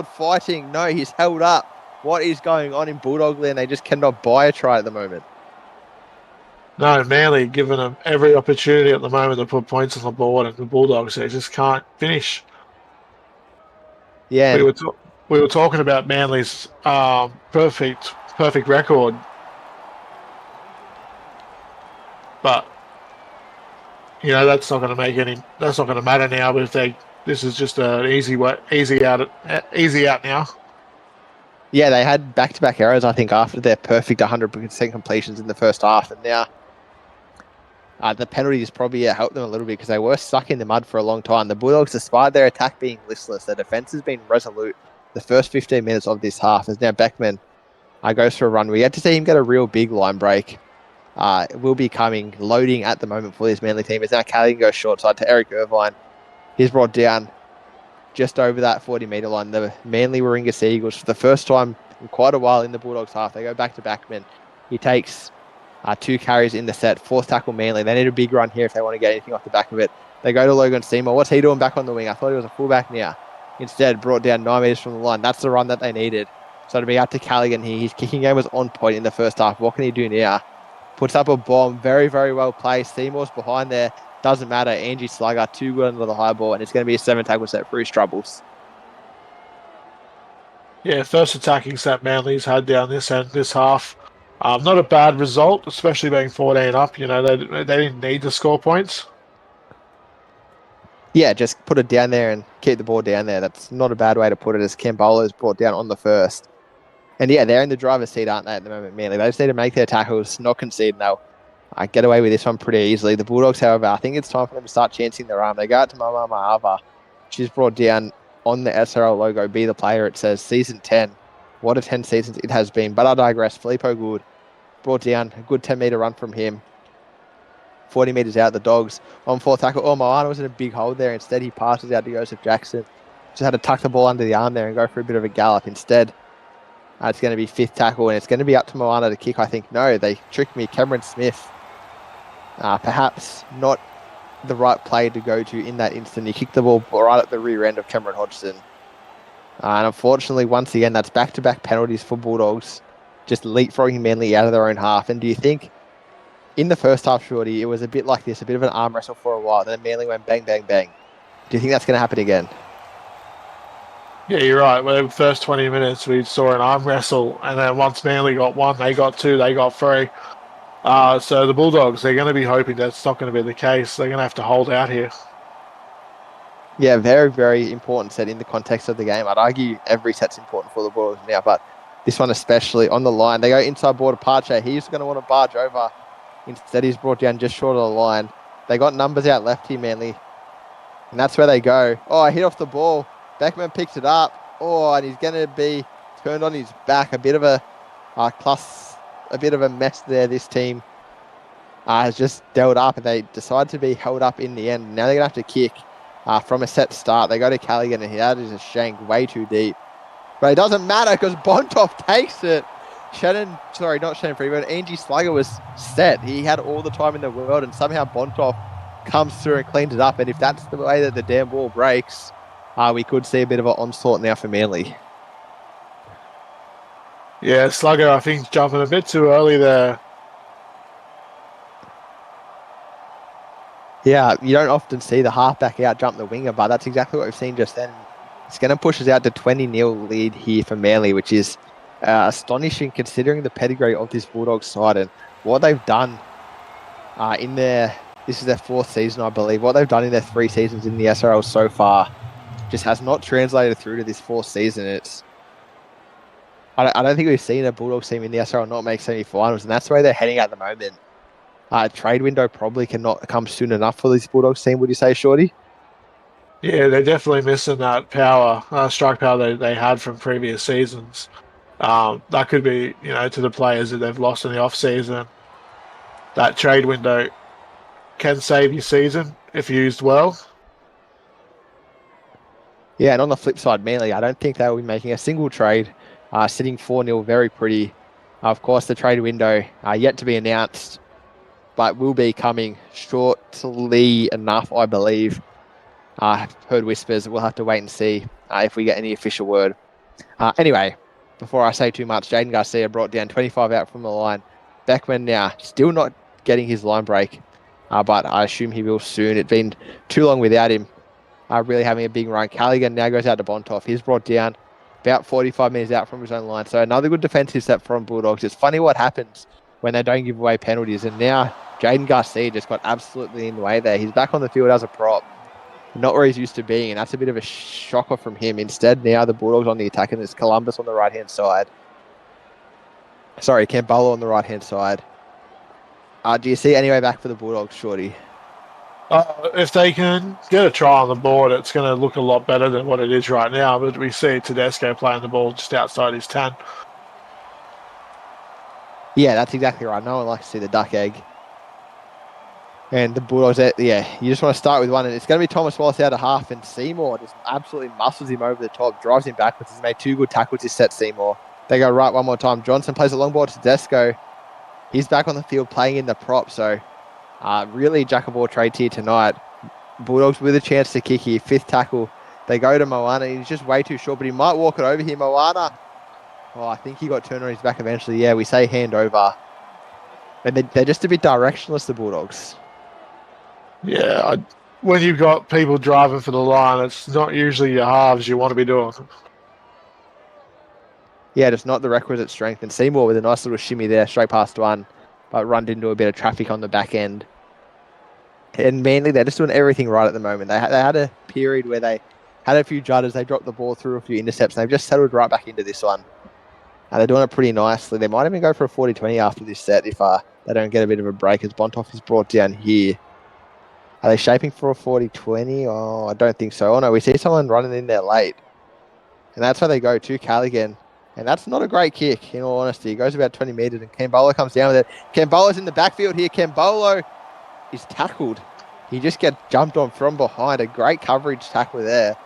fighting. No, he's held up. What is going on in Bulldog land? They just cannot buy a try at the moment. No, Manly giving them every opportunity at the moment to put points on the board, and the Bulldogs, they just can't finish. Yeah. We were talking about Manly's perfect record, but that's not going to make any. That's not going to matter now. But this is just an easy out now. Yeah, they had back-to-back errors, I think, after their perfect 100% completions in the first half, and now the penalties probably helped them a little bit because they were stuck in the mud for a long time. The Bulldogs, despite their attack being listless, their defence has been resolute the first 15 minutes of this half. As now Beckman goes for a run. We get to see him get a real big line break. Will be loading at the moment for this Manly team. As now Callaghan goes short side to Eric Irvine. He's brought down just over that 40-metre line. The Manly Warringah Sea Eagles, for the first time in quite a while in the Bulldogs half, they go back to Backman. He takes 2 carries in the set, 4th tackle Manly. They need a big run here if they want to get anything off the back of it. They go to Logan Seymour. What's he doing back on the wing? I thought he was a fullback now. Instead, brought down 9 metres from the line. That's the run that they needed. So to be out to Callaghan here, his kicking game was on point in the first half. What can he do now? Puts up a bomb. Very, very well placed. Seymour's behind there. Doesn't matter. Angie Slugger, too good under the high ball, and it's going to be a 7-tackle set for his troubles. Yeah, first attacking set Manly's had down this end, this half. Not a bad result, especially being 14 up. They didn't need to score points. Yeah, just put it down there and keep the ball down there. That's not a bad way to put it, as Kambolo's brought down on the first. And yeah, they're in the driver's seat, aren't they, at the moment, Manly? They just need to make their tackles, not concede, and they'll get away with this one pretty easily. The Bulldogs, however, I think it's time for them to start chancing their arm. They go out to Mama Maava. She's brought down on the SRL logo, be the player. It says season 10. What a 10 seasons it has been. But I digress. Filippo Gould brought down a good 10-metre run from him. 40 metres out, the Dogs on 4th tackle. Oh, Moana was in a big hold there. Instead, he passes out to Joseph Jackson. Just had to tuck the ball under the arm there and go for a bit of a gallop. Instead, it's going to be 5th tackle, and it's going to be up to Moana to kick, I think. No, they tricked me. Cameron Smith, perhaps not the right play to go to in that instant. He kicked the ball right at the rear end of Cameron Hodgson. And unfortunately, once again, that's back-to-back penalties for Bulldogs, just leapfrogging Manly out of their own half. And do you think in the first half, Shorty, it was a bit like this, a bit of an arm wrestle for a while, then Manly went bang, bang, bang? Do you think that's going to happen again? Yeah, you're right. Well, the first 20 minutes, we saw an arm wrestle, and then once Manly got 1, they got 2, they got 3. So the Bulldogs, they're going to be hoping that's not going to be the case. They're going to have to hold out here. Yeah, very, very important set in the context of the game. I'd argue every set's important for the Bulldogs now, but this one especially on the line. They go inside ball to Parche. He's going to want to barge over. Instead, he's brought down just short of the line. They got numbers out left here, Manly. And that's where they go. Oh, I hit off the ball. Beckman picks it up. Oh, and he's going to be turned on his back. A bit of a mess there. This team has just dealt up, and they decide to be held up in the end. Now they're going to have to kick from a set start. They go to Callaghan, and that is a shank way too deep. But it doesn't matter because Bontoff takes it. Not Shannon Freeman, Angie Slugger was set. He had all the time in the world, and somehow Bontoff comes through and cleans it up. And if that's the way that the damn ball breaks, we could see a bit of an onslaught now for Manly. Yeah, Slugger, I think, jumping a bit too early there. Yeah, you don't often see the halfback out jump the winger, but that's exactly what we've seen just then. It's going to push us out to 20-0 lead here for Manly, which is astonishing considering the pedigree of this Bulldogs side and what they've done this is their 4th season, I believe. What they've done in their 3 seasons in the SRL so far just has not translated through to this 4th season. I don't think we've seen a Bulldogs team in the SRL not make semi-finals, and that's the way they're heading at the moment. Trade window probably cannot come soon enough for this Bulldogs team, would you say, Shorty? Yeah, they're definitely missing that power, strike power they had from previous seasons. That could be, to the players that they've lost in the off-season. That trade window can save your season if used well. Yeah, and on the flip side, Manly, I don't think they'll be making a single trade, sitting 4-0 very pretty. Of course, the trade window yet to be announced, but will be coming shortly enough, I believe. I've heard whispers. We'll have to wait and see if we get any official word. Anyway, before I say too much, Jaden Garcia brought down 25 out from the line. Beckman now still not getting his line break, but I assume he will soon. It's been too long without him really having a big run. Callaghan now goes out to Bontoff. He's brought down about 45 metres out from his own line. So another good defensive set from Bulldogs. It's funny what happens when they don't give away penalties. And now Jaden Garcia just got absolutely in the way there. He's back on the field as a prop, not where he's used to being. And that's a bit of a shocker from him. Instead, now the Bulldogs on the attack, and there's Columbus on the right-hand side. Sorry, Campbell on the right-hand side. Do you see any way back for the Bulldogs, Shorty? If they can get a try on the board, it's going to look a lot better than what it is right now. But we see Tedesco playing the ball just outside his 10. Yeah, that's exactly right. No one likes to see the duck egg. And the Bulldogs, you just want to start with one. And it's going to be Thomas Wallace out of half. And Seymour just absolutely muscles him over the top, drives him backwards. He's made 2 good tackles this set, Seymour. They go right one more time. Johnson plays a long ball to Tedesco. He's back on the field playing in the prop. So really jack of all trades here tonight. Bulldogs with a chance to kick here. 5th tackle. They go to Moana. He's just way too short, but he might walk it over here. Moana. Oh, I think he got turned on his back eventually. Yeah, we say hand over. And they're just a bit directionless, the Bulldogs. Yeah, when you've got people driving for the line, it's not usually your halves you want to be doing. Yeah, just not the requisite strength. And Seymour with a nice little shimmy there, straight past one, but run into a bit of traffic on the back end. And Manly, they're just doing everything right at the moment. They had a period where they had a few judders, they dropped the ball through a few intercepts, and they've just settled right back into this one. And they're doing it pretty nicely. They might even go for a 40-20 after this set if they don't get a bit of a break, as Bontoff is brought down here. Are they shaping for a 40-20? Oh, I don't think so. Oh, no, we see someone running in there late. And that's how they go to Callaghan. And that's not a great kick, in all honesty. It goes about 20 metres, and Cambolo comes down with it. Cambolo's in the backfield here. Cambolo is tackled. He just gets jumped on from behind. A great coverage tackle there.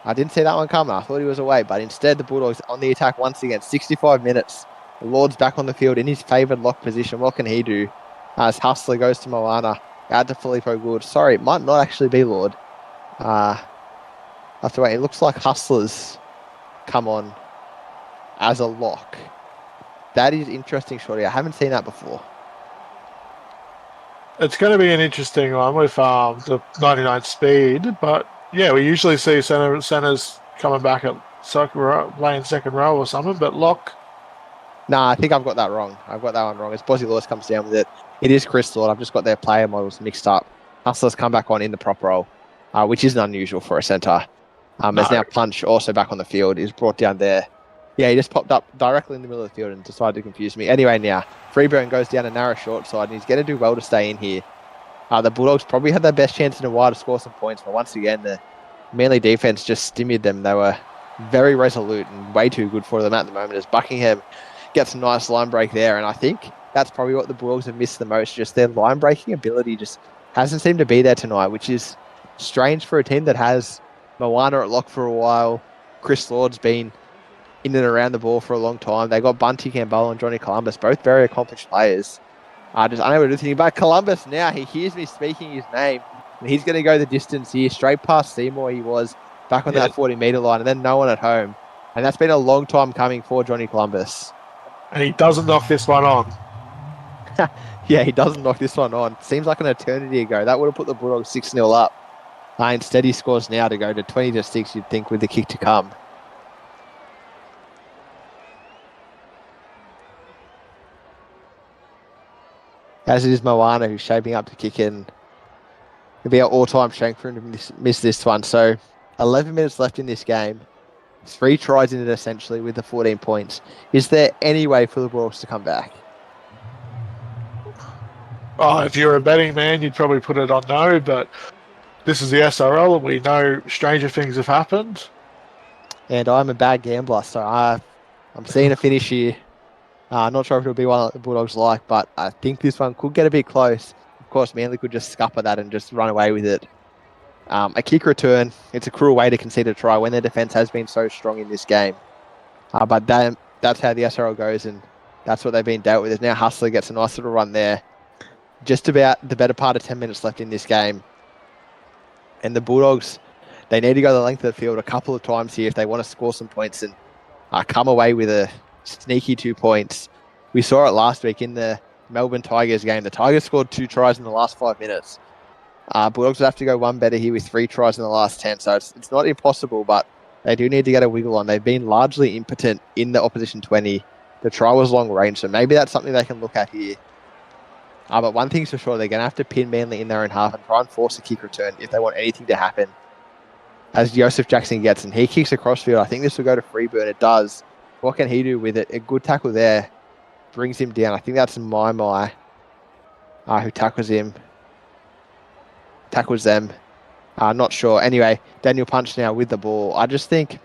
I didn't see that one coming. I thought he was away, but instead the Bulldogs on the attack once again. 65 minutes. The Lord's back on the field in his favoured lock position. What can he do? As Hustler goes to Moana. Out to Filippo Good. Sorry, it might not actually be Lord. I have to wait. It looks like Hustlers come on as a lock. That is interesting, Shorty. I haven't seen that before. It's going to be an interesting one with the 99 speed, but yeah, we usually see centers coming back at playing second row or something, but lock. Nah, I think I've got that wrong. I've got that one wrong. As Bozzy Lewis comes down with it, it is Chris Lord. I've just got their player models mixed up. Hustlers come back on in the prop role, which isn't unusual for a centre. No. As now Punch also back on the field is brought down there. Yeah, he just popped up directly in the middle of the field and decided to confuse me. Anyway, now Freeburn goes down a narrow short side, and he's going to do well to stay in here. The Bulldogs probably had their best chance in a while to score some points, but once again, the Manly defense just stymied them. They were very resolute and way too good for them at the moment as Buckingham gets a nice line break there. And I think that's probably what the Bulldogs have missed the most. Just their line breaking ability just hasn't seemed to be there tonight, which is strange for a team that has Moana at lock for a while. Chris Lord's been in and around the ball for a long time. They got Bunty Campbell and Johnny Columbus, both very accomplished players. Just unable to do anything. But Columbus now, he hears me speaking his name, and he's going to go the distance here, straight past Seymour he was, back on that 40-metre line, and then no one at home. And that's been a long time coming for Johnny Columbus. And he doesn't knock this one on. Yeah, he doesn't knock this one on. Seems like an eternity ago. That would have put the Bulldogs 6-0 up. Instead, he scores now to go to 20-6, you'd think, with the kick to come. As it is Moana who's shaping up to kick in. It'll be our all-time strength for him to miss this one. So 11 minutes left in this game. 3 tries in it essentially with the 14 points. Is there any way for the Bulldogs to come back? Oh, if you're a betting man, you'd probably put it on no, but this is the SRL and we know stranger things have happened. And I'm a bad gambler, so I'm seeing a finish here. Not sure if it'll be one that the Bulldogs like, but I think this one could get a bit close. Of course, Manly could just scupper that and just run away with it. A kick return, it's a cruel way to concede a try when their defence has been so strong in this game. But that's how the SRL goes, and that's what they've been dealt with. Now Hustler gets a nice little run there. Just about the better part of 10 minutes left in this game. And the Bulldogs, they need to go the length of the field a couple of times here if they want to score some points and come away with a sneaky 2 points. We saw it last week in the Melbourne Tigers game. The Tigers scored 2 tries in the last 5 minutes. Bulldogs would have to go one better here with 3 tries in the last 10. So it's not impossible, but they do need to get a wiggle on. They've been largely impotent in the opposition 20. The try was long range, so maybe that's something they can look at here. But one thing's for sure, they're going to have to pin Manly in their own half and try and force a kick return if they want anything to happen. As Joseph Jackson gets, and he kicks across field. I think this will go to Freeburn. It does. What can he do with it? A good tackle there brings him down. I think that's Mai who tackles him. Tackles them. Not sure. Anyway, Daniel Punch now with the ball. I just think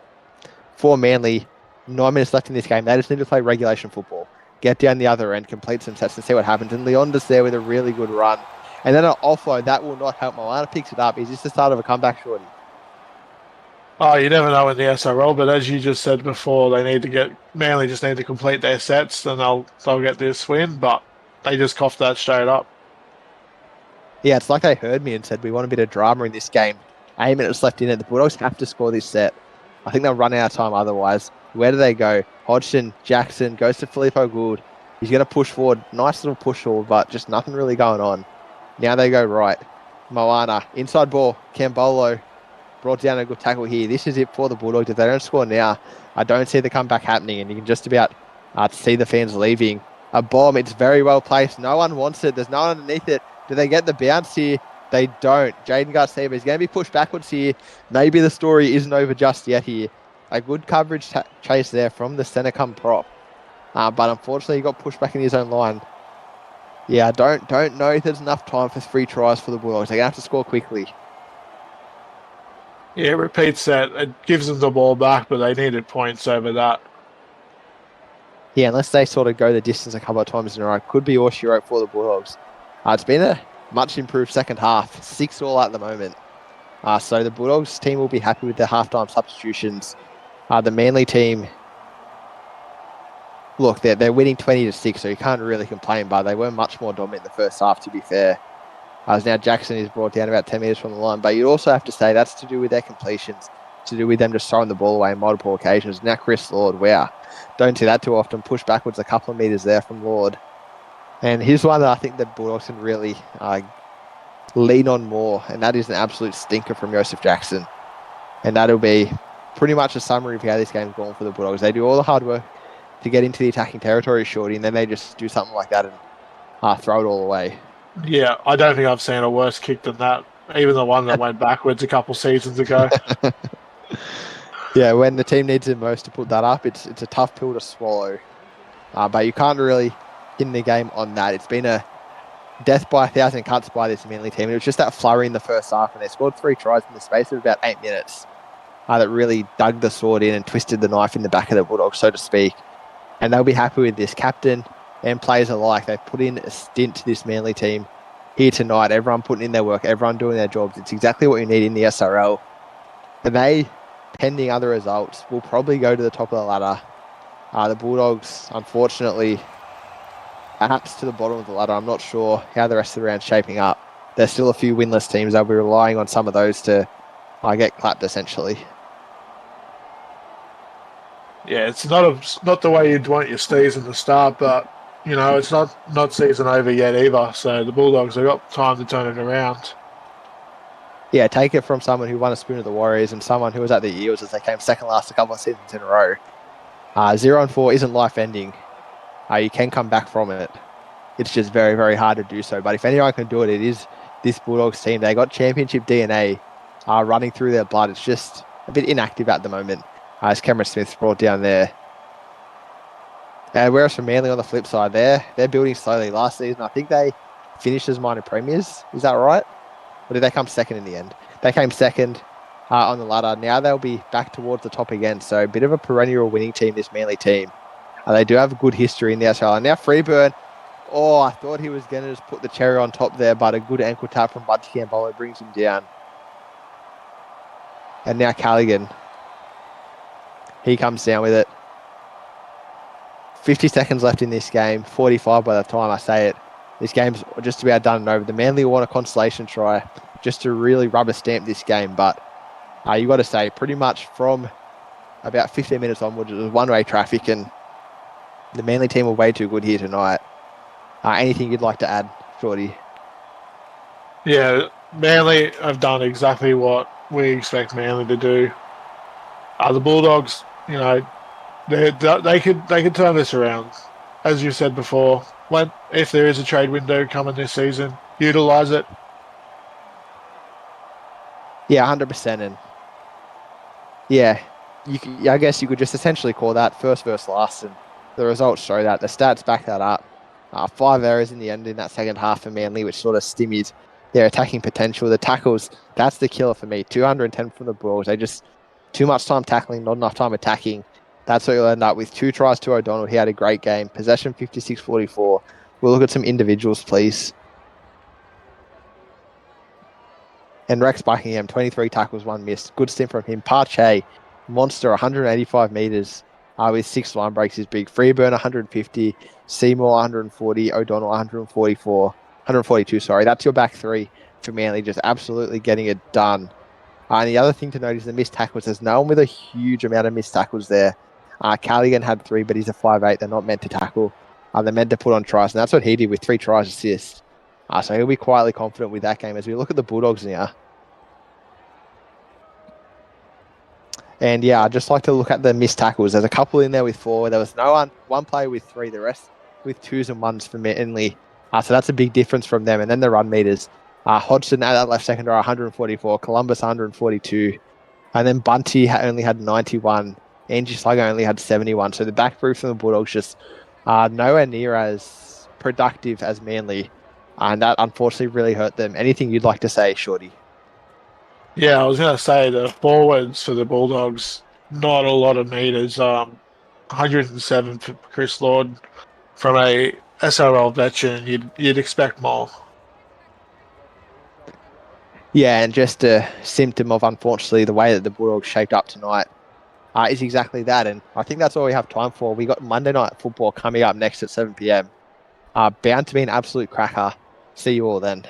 for Manly, 9 minutes left in this game, they just need to play regulation football. Get down the other end, complete some sets and see what happens. And Leonda's there with a really good run. And then an offload, that will not help. Moana picks it up. Is this the start of a comeback, Shorty? Oh, you never know in the SRL, but as you just said before, Manly just need to complete their sets, then they'll get this win. But they just coughed that straight up. Yeah, it's like they heard me and said we want a bit of drama in this game. 8 minutes left in it. The Bulldogs have to score this set. I think they'll run out of time otherwise. Where do they go? Hodgson, Jackson, goes to Filippo Gould. He's going to push forward. Nice little push forward, but just nothing really going on. Now they go right. Moana, inside ball. Cambolo brought down a good tackle here. This is it for the Bulldogs. If they don't score now, I don't see the comeback happening, and you can just about see the fans leaving. A bomb, it's very well placed. No one wants it. There's no one underneath it. Do they get the bounce here? They don't. Jaden Garcia is going to be pushed backwards here. Maybe the story isn't over just yet here. A good coverage chase there from the centre come prop. But unfortunately, he got pushed back in his own line. Yeah, I don't know if there's enough time for 3 tries for the Bulldogs. They're going to have to score quickly. Yeah, repeat set. It gives them the ball back, but they needed points over that. Yeah, unless they sort of go the distance a couple of times in a row, could be all she wrote for the Bulldogs. It's been a much improved second half, 6-all at the moment. So the Bulldogs team will be happy with their halftime substitutions. The Manly team, look, they're winning 20-6, so you can't really complain, but they were much more dominant in the first half, to be fair. As now Jackson is brought down about 10 metres from the line, but you'd also have to say that's to do with their completions, to do with them just throwing the ball away on multiple occasions. Now Chris Lord, wow, don't see that too often. Push backwards a couple of metres there from Lord. And here's one that I think the Bulldogs can really lean on more, and that is an absolute stinker from Joseph Jackson. And that'll be pretty much a summary of how this game's gone for the Bulldogs. They do all the hard work to get into the attacking territory, Shorty, and then they just do something like that and throw it all away. Yeah, I don't think I've seen a worse kick than that. Even the one that went backwards a couple seasons ago. Yeah, when the team needs it most to put that up, it's a tough pill to swallow. But you can't really in the game on that. It's been a death by 1,000 cuts by this Manly team. It was just that flurry in the first half, and they scored 3 tries in the space of about 8 minutes that really dug the sword in and twisted the knife in the back of the Bulldogs, so to speak. And they'll be happy with this. Captain and players alike, they've put in a stint to this Manly team here tonight. Everyone putting in their work, everyone doing their jobs. It's exactly what you need in the SRL. And they, pending other results, will probably go to the top of the ladder. The Bulldogs, unfortunately, perhaps to the bottom of the ladder. I'm not sure how the rest of the round's shaping up. There's still a few winless teams. They'll be relying on some of those to get clapped, essentially. Yeah, it's not the way you'd want your season to start, but it's not season over yet either. So the Bulldogs have got time to turn it around. Yeah, take it from someone who won a spoon of the Warriors and someone who was at the Eels as they came second last a couple of seasons in a row. 0-4 isn't life ending. You can come back from it. It's just very, very hard to do so. But if anyone can do it, it is this Bulldogs team. They got championship DNA running through their blood. It's just a bit inactive at the moment, as Cameron Smith's brought down there. Whereas for Manly on the flip side, they're building slowly. Last season, I think they finished as minor premiers. Is that right? Or did they come second in the end? They came second on the ladder. Now they'll be back towards the top again. So a bit of a perennial winning team, this Manly team. They do have a good history in the SRL. And now Freeburn, I thought he was going to just put the cherry on top there, but a good ankle tap from Bunty Campbell brings him down. And now Callaghan, he comes down with it. 50 seconds left in this game, 45 by the time I say it. This game's just about done and over. The Manly want a consolation try just to really rubber stamp this game, but you got to say, pretty much from about 15 minutes onwards, it was one-way traffic, and the Manly team were way too good here tonight. Anything you'd like to add, Shorty? Yeah, Manly have done exactly what we expect Manly to do. The Bulldogs, they could turn this around, as you said before. If there is a trade window coming this season, utilize it. Yeah, 100%. And yeah, I guess you could just essentially call that first versus last, and the results show that. The stats back that up. 5 errors in the end in that second half for Manly, which sort of stymied their attacking potential. The tackles, that's the killer for me. 210 from the Bulls. They just too much time tackling, not enough time attacking. That's what you'll end up with. 2 tries to O'Donnell. He had a great game. Possession 56-44. We'll look at some individuals, please. And Rex Buckingham, 23 tackles, 1 miss. Good stint from him. Parche, monster, 185 metres with 6 line breaks is big. Freeburn, 150. Seymour, 140. O'Donnell, 142, sorry. That's your back 3 for Manly, just absolutely getting it done. And the other thing to note is the missed tackles. There's no one with a huge amount of missed tackles there. Callaghan had 3, but he's a 5'8". They're not meant to tackle. They're meant to put on tries, and that's what he did with 3 tries assists. So he'll be quietly confident with that game as we look at the Bulldogs now. And yeah, I'd just like to look at the missed tackles. There's a couple in there with 4. There was one player with 3, the rest with 2s and 1s for Manly. So that's a big difference from them. And then the run meters. Hodgson at that left secondary, 144. Columbus, 142. And then Bunty only had 91. Angie Slugger only had 71. So the back three from the Bulldogs just nowhere near as productive as Manly. And that unfortunately really hurt them. Anything you'd like to say, Shorty? Yeah, I was going to say the forwards for the Bulldogs, not a lot of meters. 107 for Chris Lord. From a SRL veteran, you'd expect more. Yeah, and just a symptom of, unfortunately, the way that the Bulldogs shaped up tonight is exactly that. And I think that's all we have time for. We got Monday Night Football coming up next at 7 p.m. Bound to be an absolute cracker. See you all then.